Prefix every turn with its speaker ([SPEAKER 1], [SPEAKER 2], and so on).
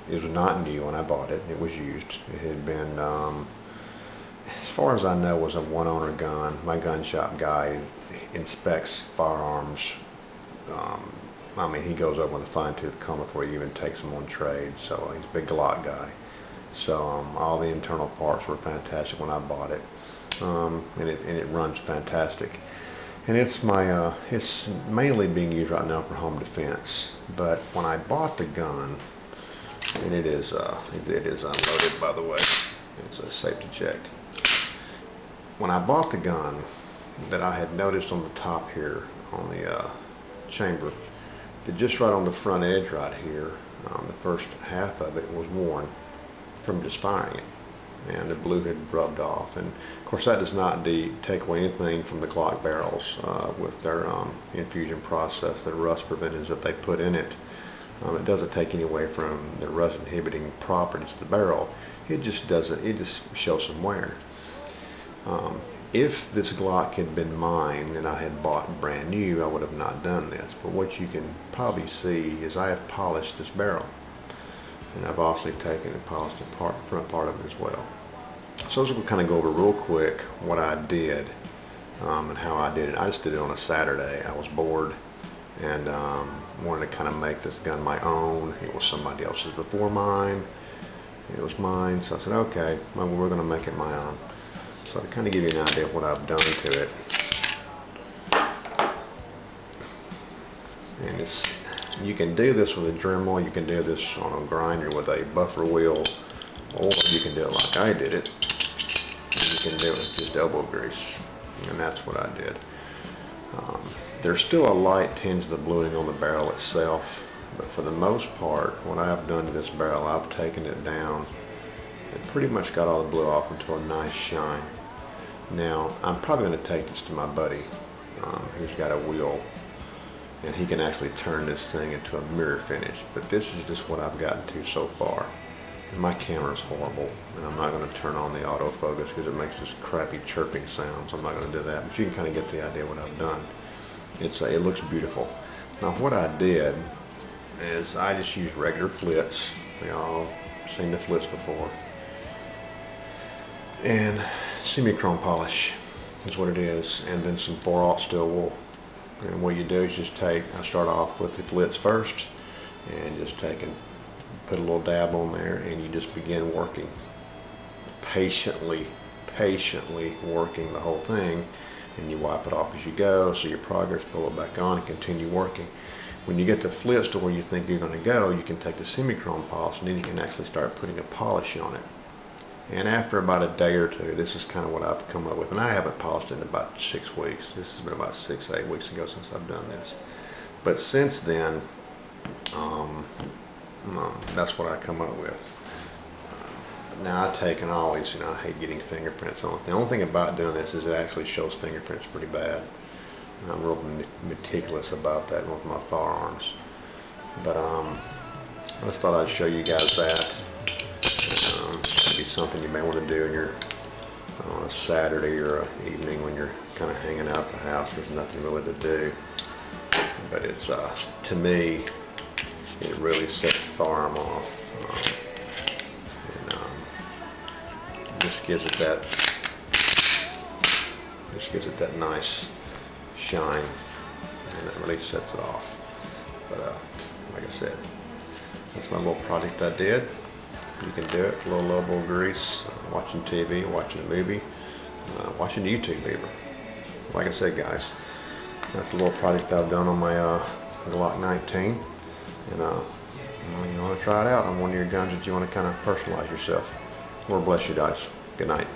[SPEAKER 1] It was not new when I bought it. It was used. It had been, as far as I know, was a one-owner gun. My gun shop guy inspects firearms. I mean, he goes over with a fine-tooth comb before he even takes them on trade. So he's a big Glock guy. So all the internal parts were fantastic when I bought it, and it runs fantastic. And it's mainly being used right now for home defense. But when I bought the gun, and it is unloaded, by the way, it's a safe to eject. When I bought the gun, that I had noticed on the top here on the chamber, that just right on the front edge right here, the first half of it was worn from just firing it, and the blue had rubbed off. And of course that does not take away anything from the Glock barrels with their infusion process, the rust preventers that they put in it. It doesn't take any away from the rust inhibiting properties of the barrel. It just shows some wear. If this Glock had been mine and I had bought brand new, I would have not done this. But what you can probably see is I have polished this barrel. And I've obviously taken and polished the front part of it as well. So we'll kind of go over real quick what I did and how I did it. I just did it on a Saturday. I was bored and wanted to kind of make this gun my own. It was somebody else's before mine. It was mine, so I said, okay, well, we're going to make it my own. So to kind of give you an idea of what I've done to it. And you can do this with a Dremel, you can do this on a grinder with a buffer wheel, or you can do it like I did it. And you can do it with just elbow grease, and that's what I did. There's still a light tinge of the bluing on the barrel itself, but for the most part, what I've done to this barrel, I've taken it down and pretty much got all the blue off into a nice shine. Now, I'm probably going to take this to my buddy who's got a wheel, and he can actually turn this thing into a mirror finish. But this is just what I've gotten to so far. And my camera's horrible, and I'm not going to turn on the autofocus because it makes this crappy chirping sound, so I'm not going to do that. But you can kind of get the idea of what I've done. It looks beautiful. Now what I did is I just used regular flits. We all seen the flits before. And semi-chrome polish is what it is, and then some 4/0 steel wool. And what you do is just I start off with the flits first, and just put a little dab on there, and you just begin working. Patiently working the whole thing, and you wipe it off as you go, so your progress, pull it back on, and continue working. When you get the flits to where you think you're going to go, you can take the semi-chrome polish, and then you can actually start putting a polish on it. And after about a day or two, this is kind of what I've come up with. And I haven't polished it in about 6 weeks. This has been about 6 to 8 weeks ago since I've done this. But since then, that's what I come up with. Now I take and always, I hate getting fingerprints on it. The only thing about doing this is it actually shows fingerprints pretty bad. And I'm real meticulous about that with my firearms. But I just thought I'd show you guys that. Maybe something you may want to do on a Saturday or an evening when you're kind of hanging out at the house. There's nothing really to do. But it's, to me, it really sets the firearm off. Just gives it that nice shine, and it really sets it off. But like I said, that's my little project I did. You can do it with a little elbow grease, watching TV, watching a movie, watching YouTube even. Like I said, guys, that's a little project I've done on my Glock 19, and you want to try it out on one of your guns that you want to kind of personalize yourself. Lord bless you guys. Good night.